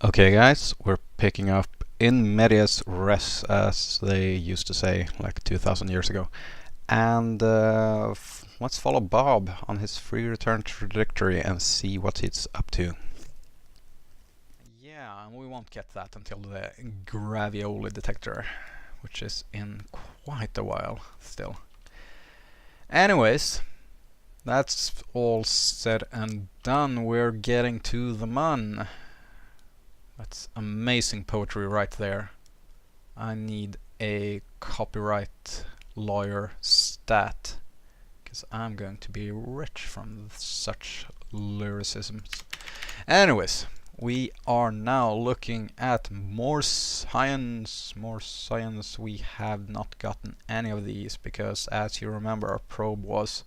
Okay guys, we're picking up in medias res, as they used to say like 2000 years ago. And let's follow Bob on his free return trajectory and see what he's up to. Yeah, and we won't get that until the gravioli detector, which is in quite a while still. Anyways, that's all said and done. We're getting to the mun. That's amazing poetry right there. I need a copyright lawyer stat, because I'm going to be rich from such lyricisms. Anyways, we are now looking at more science. We have not gotten any of these because, as you remember, our probe was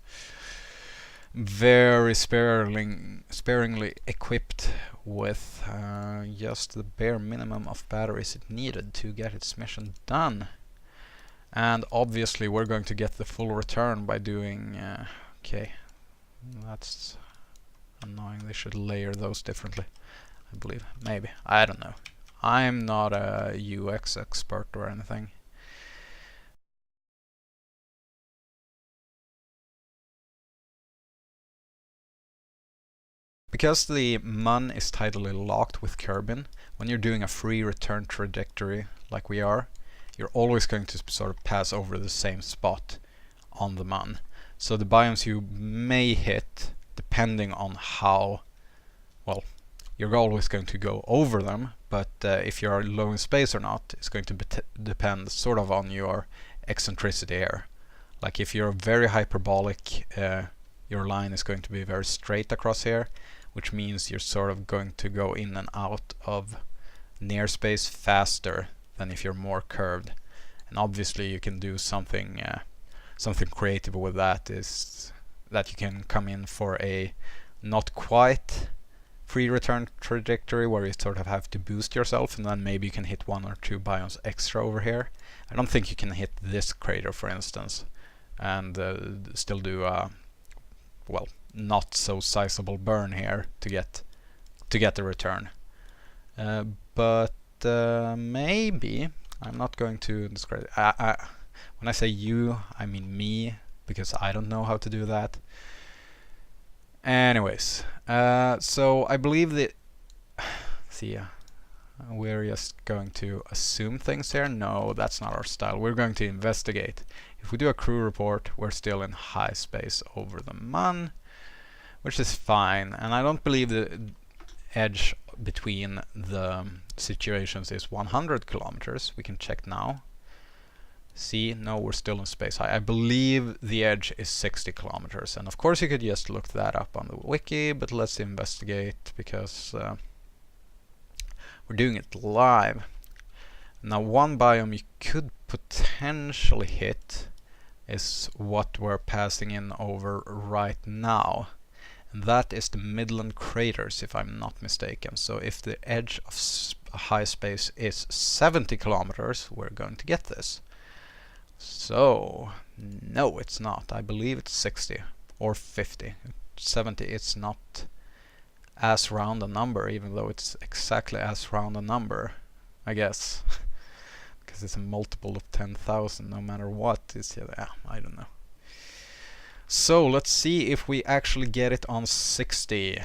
very sparingly equipped with just the bare minimum of batteries it needed to get its mission done. And obviously we're going to get the full return by doing okay, that's annoying. They should layer those differently, I believe. Maybe, I don't know. I'm not a UX expert or anything. Because the mun is tidally locked with Kerbin, when you're doing a free return trajectory like we are, you're always going to sort of pass over the same spot on the mun. So the biomes you may hit, depending on how, well, you're always going to go over them, but if you're low in space or not, it's going to depend sort of on your eccentricity here. Like if you're very hyperbolic, your line is going to be very straight across here, which means you're sort of going to go in and out of near space faster than if you're more curved. And obviously you can do something creative with that, is that you can come in for a not quite free return trajectory where you sort of have to boost yourself, and then maybe you can hit one or two biomes extra over here. I don't think you can hit this crater, for instance, and still do a, well, not so sizable burn here to get the return. But maybe, I'm not going to describe it. When I say you, I mean me, because I don't know how to do that. Anyways, so I believe that see, we're just going to assume things here. No, that's not our style. We're going to investigate. If we do a crew report, we're still in high space over the mun, which is fine, and I don't believe the edge between the situations is 100 kilometers. We can check now. See, no, we're still in space high. I believe the edge is 60 kilometers, and of course you could just look that up on the wiki, but let's investigate because we're doing it live. Now, one biome you could potentially hit is what we're passing in over right now. And that is the Midland craters, if I'm not mistaken. So if the edge of high space is 70 kilometers, we're going to get this. So, no, it's not. I believe it's 60 or 50. 70, it's not as round a number, even though it's exactly as round a number, I guess. Because it's a multiple of 10,000, no matter what. It's, yeah, I don't know. So let's see if we actually get it on 60.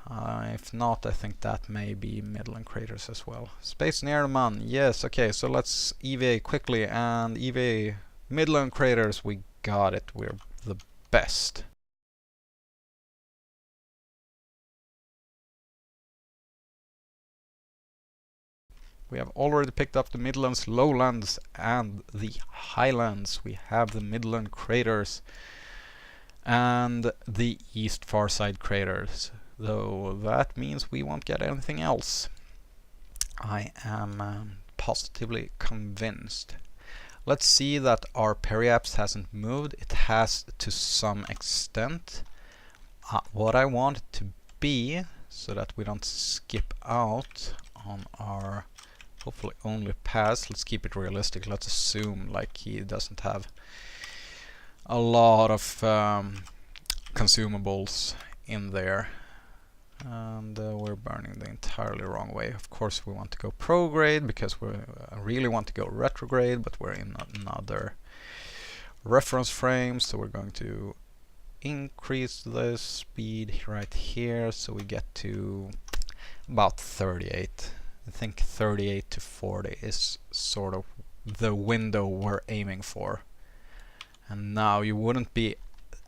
If not, I think that may be Midland craters as well. Space near the mun. Yes, okay, so let's EVA quickly, and EVA Midland craters, we got it. We're the best. We have already picked up the Midlands lowlands and the highlands. We have the Midland craters and the east far side craters, though that means we won't get anything else. I am positively convinced. Let's see that our periapse hasn't moved. It has to some extent. What I want it to be, so that we don't skip out on our hopefully only pass. Let's keep it realistic. Let's assume like he doesn't have a lot of consumables in there. And we're burning the entirely wrong way. Of course we want to go prograde because we really want to go retrograde, but we're in another reference frame, so we're going to increase the speed right here so we get to about 38. I think 38 to 40 is sort of the window we're aiming for. And now you wouldn't be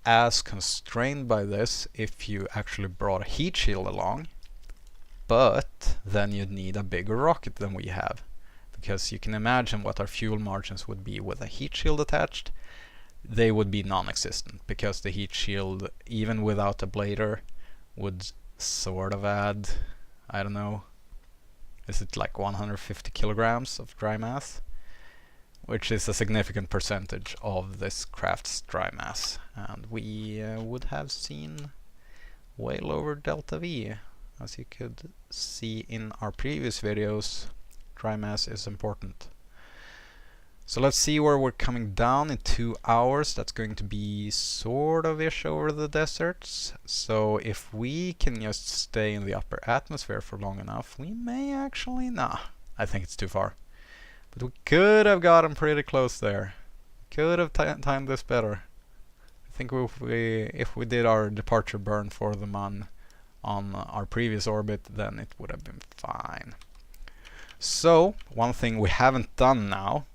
as constrained by this if you actually brought a heat shield along, but then you'd need a bigger rocket than we have, because you can imagine what our fuel margins would be with a heat shield attached. They would be non-existent, because the heat shield, even without a blader, would sort of add, I don't know, is it like 150 kilograms of dry mass? Which is a significant percentage of this craft's dry mass. And we would have seen way lower delta V. As you could see in our previous videos, dry mass is important. So let's see where we're coming down in 2 hours. That's going to be sort of ish over the deserts. So if we can just stay in the upper atmosphere for long enough, we may actually... Nah, I think it's too far. But we could have gotten pretty close there. Could have timed this better. I think if we did our departure burn for the Mun on our previous orbit, then it would have been fine. So, one thing we haven't done now,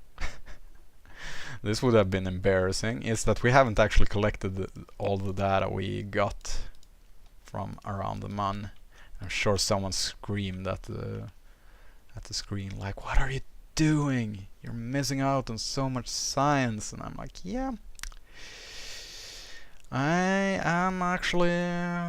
this would have been embarrassing, is that we haven't actually collected all the data we got from around the Mun. I'm sure someone screamed at the screen like, "What are you doing? You're missing out on so much science." And I'm like, yeah, I am actually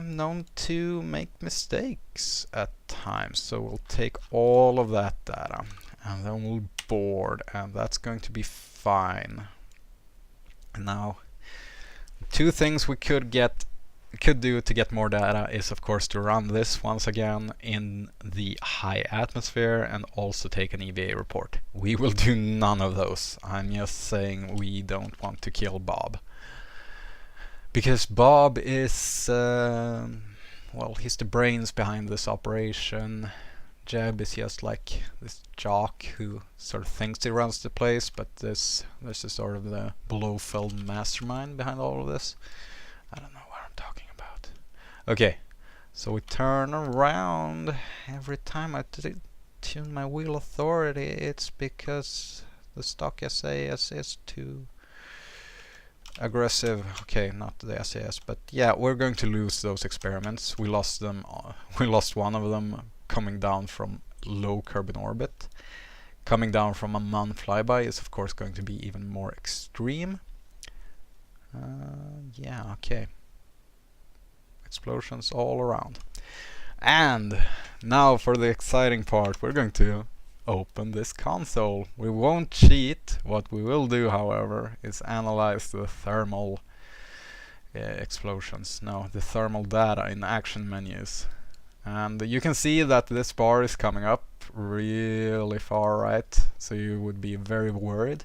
known to make mistakes at times, so we'll take all of that data and then we'll board, and that's going to be fine. Now, two things we could do to get more data is, of course, to run this once again in the high atmosphere and also take an EVA report. We will do none of those. I'm just saying we don't want to kill Bob. Because Bob is, well, he's the brains behind this operation. Jeb is just like this jock who sort of thinks he runs the place, but this is sort of the Blofeld mastermind behind all of this. I don't know what I'm talking about. Okay, so we turn around. Every time I tune my wheel authority, it's because the stock SAS is too aggressive. Okay, not the SAS, but yeah, we're going to lose those experiments. We lost them. We lost one of them coming down from low Kerbin orbit. Coming down from a Mun flyby is of course going to be even more extreme. Yeah, okay. Explosions all around. And now for the exciting part, we're going to open this console. We won't cheat. What we will do, however, is analyze the thermal explosions. No, the thermal data in action menus. And you can see that this bar is coming up really far right, so you would be very worried.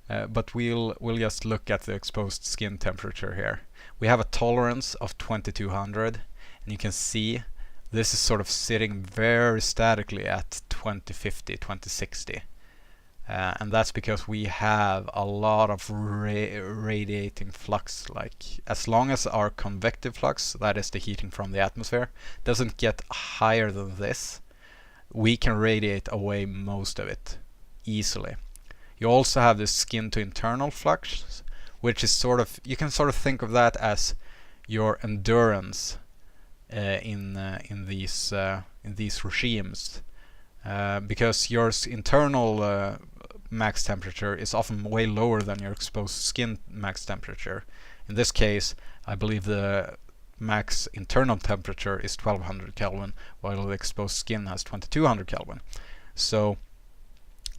But we'll just look at the exposed skin temperature here. We have a tolerance of 2200, and you can see this is sort of sitting very statically at 2050, 2060. And that's because we have a lot of radiating flux. Like, as long as our convective flux, that is the heating from the atmosphere, doesn't get higher than this, we can radiate away most of it easily. You also have this skin to internal flux, which is sort of, you can sort of think of that as your endurance in these regimes, because your internal max temperature is often way lower than your exposed skin max temperature. In this case, I believe the max internal temperature is 1200 Kelvin, while the exposed skin has 2200 Kelvin. So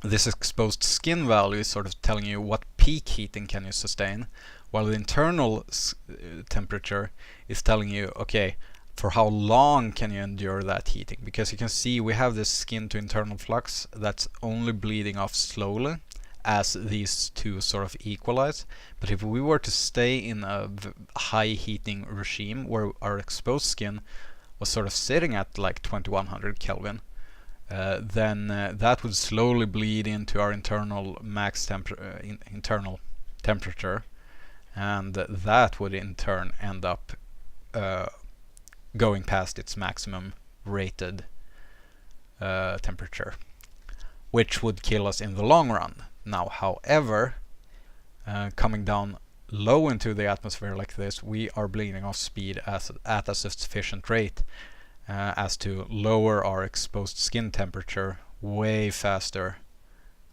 this exposed skin value is sort of telling you what peak heating can you sustain, while the internal temperature is telling you, okay, for how long can you endure that heating? Because you can see we have this skin to internal flux that's only bleeding off slowly as these two sort of equalize. But if we were to stay in a high heating regime where our exposed skin was sort of sitting at like 2100 Kelvin, then that would slowly bleed into our internal internal temperature, and that would in turn end up going past its maximum rated temperature, which would kill us in the long run. Now, however, coming down low into the atmosphere like this, we are bleeding off speed at a sufficient rate as to lower our exposed skin temperature way faster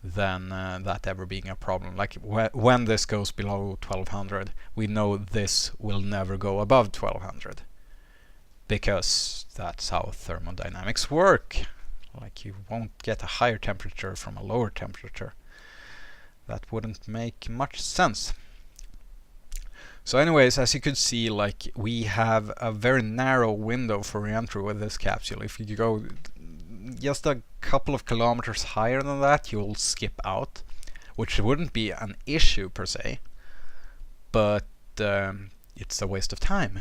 than that ever being a problem. Like when this goes below 1200, we know this will never go above 1200, because that's how thermodynamics work. Like, you won't get a higher temperature from a lower temperature. That wouldn't make much sense. So anyways, as you could see, like, we have a very narrow window for reentry with this capsule. If you go just a couple of kilometers higher than that, you'll skip out, which wouldn't be an issue per se, but it's a waste of time,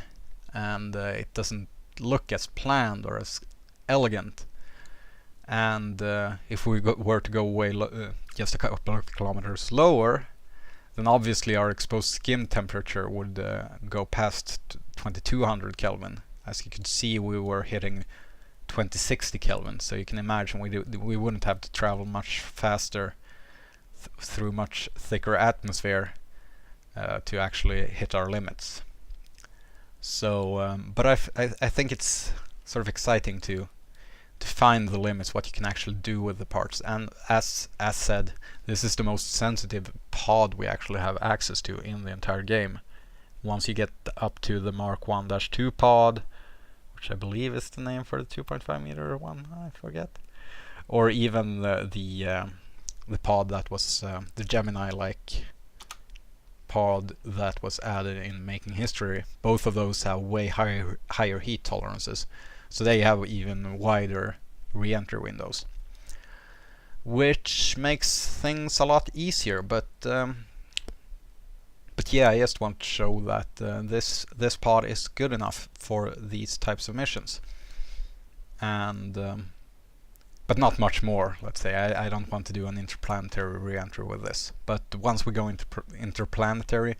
and it doesn't look as planned or as elegant. And if we were to go way just a couple of kilometers lower, then obviously our exposed skin temperature would go past 2200 Kelvin. As you could see, we were hitting 2060 Kelvin, so you can imagine we wouldn't have to travel much faster through much thicker atmosphere to actually hit our limits. So, but I think it's sort of exciting to find the limits, what you can actually do with the parts. And as said, this is the most sensitive pod we actually have access to in the entire game. Once you get up to the Mark 1-2 pod, which I believe is the name for the 2.5 meter one, I forget, or even the pod that was the Gemini-like pod that was added in Making History. Both of those have way higher heat tolerances, so they have even wider re-entry windows, which makes things a lot easier. But yeah, I just want to show that this pod is good enough for these types of missions, and but not much more. Let's say I don't want to do an interplanetary re-entry with this, but once we go into interplanetary,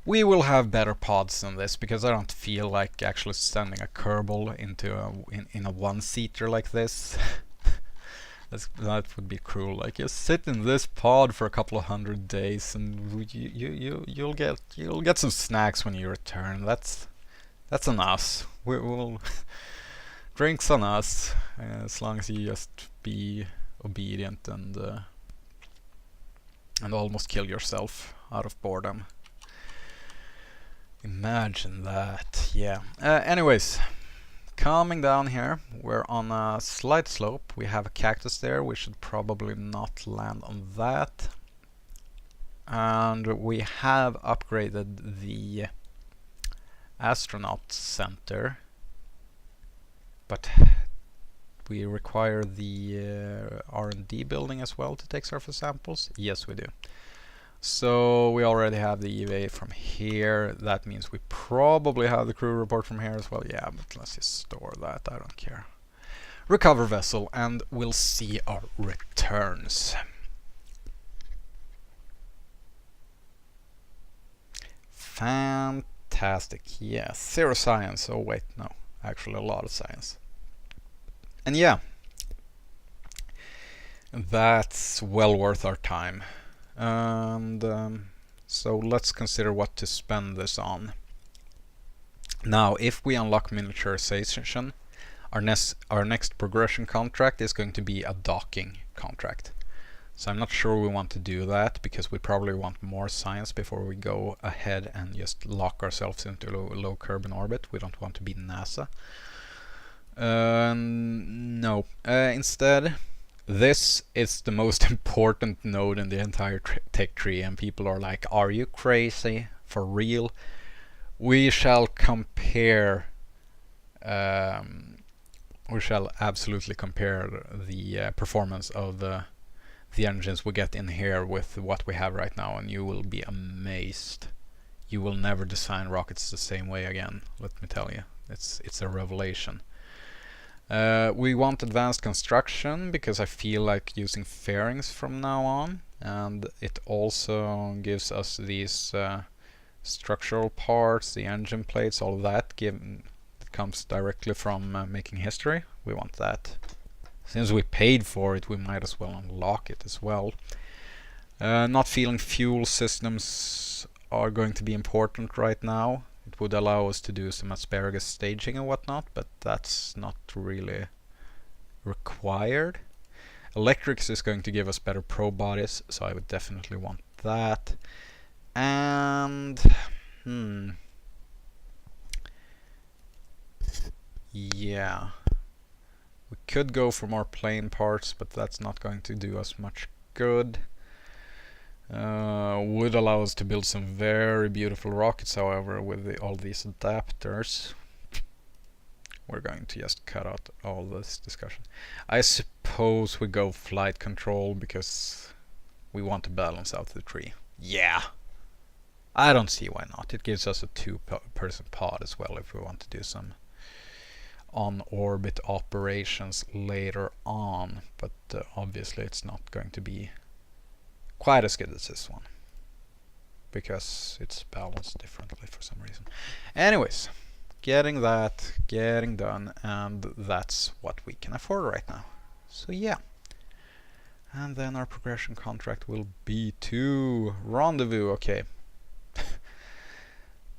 we will have better pods than this, because I don't feel like actually sending a Kerbal into in a one-seater like this. That would be cruel. Like, you sit in this pod for a couple of 100 days, and you'll get some snacks when you return. That's on us. We'll drinks on us, as long as you just be obedient and almost kill yourself out of boredom. Imagine that. Yeah. Anyways, coming down here, we're on a slight slope. We have a cactus there. We should probably not land on that. And we have upgraded the astronaut center, but we require the R&D building as well to take surface samples. Yes, we do. So we already have the EVA from here. That means we probably have the crew report from here as well. Yeah, but let's just store that. I don't care. Recover vessel, and we'll see our returns. Fantastic. Yeah, 0 science. Oh wait, no. Actually a lot of science. And yeah, that's well worth our time. And so let's consider what to spend this on. Now, if we unlock miniaturization, our next progression contract is going to be a docking contract. So I'm not sure we want to do that, because we probably want more science before we go ahead and just lock ourselves into low carbon orbit. We don't want to be NASA. No. Instead, this is the most important node in the entire tech tree, and people are like, are you crazy? For real? We shall compare we shall absolutely compare the performance of the engines we get in here with what we have right now, and you will be amazed. You will never design rockets the same way again, let me tell you. It's a revelation. We want advanced construction because I feel like using fairings from now on, and it also gives us these structural parts, the engine plates, all of that comes directly from making history. We want that. Since we paid for it, we might as well unlock it as well. Not feeling fuel systems are going to be important right now. It would allow us to do some asparagus staging and whatnot, but that's not really required. Electrics is going to give us better probe bodies, so I would definitely want that. And yeah, we could go for more plane parts, but that's not going to do us much good. Would allow us to build some very beautiful rockets, however, with all these adapters. We're going to just cut out all this discussion. I suppose we go flight control because we want to balance out the tree. Yeah! I don't see why not. It gives us a two-person pod as well if we want to do some on-orbit operations later on, but obviously it's not going to be quite as good as this one because it's balanced differently for some reason. Anyways, getting done, and that's what we can afford right now. So yeah, and then our progression contract will be to rendezvous. Okay.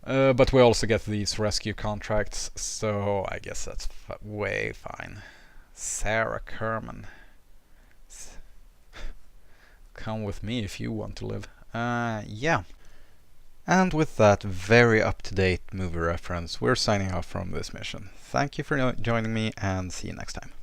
But we also get these rescue contracts, so I guess that's way fine. Sarah Kerman. Come with me if you want to live. Yeah. And with that very up-to-date movie reference, we're signing off from this mission. Thank you for joining me, and see you next time.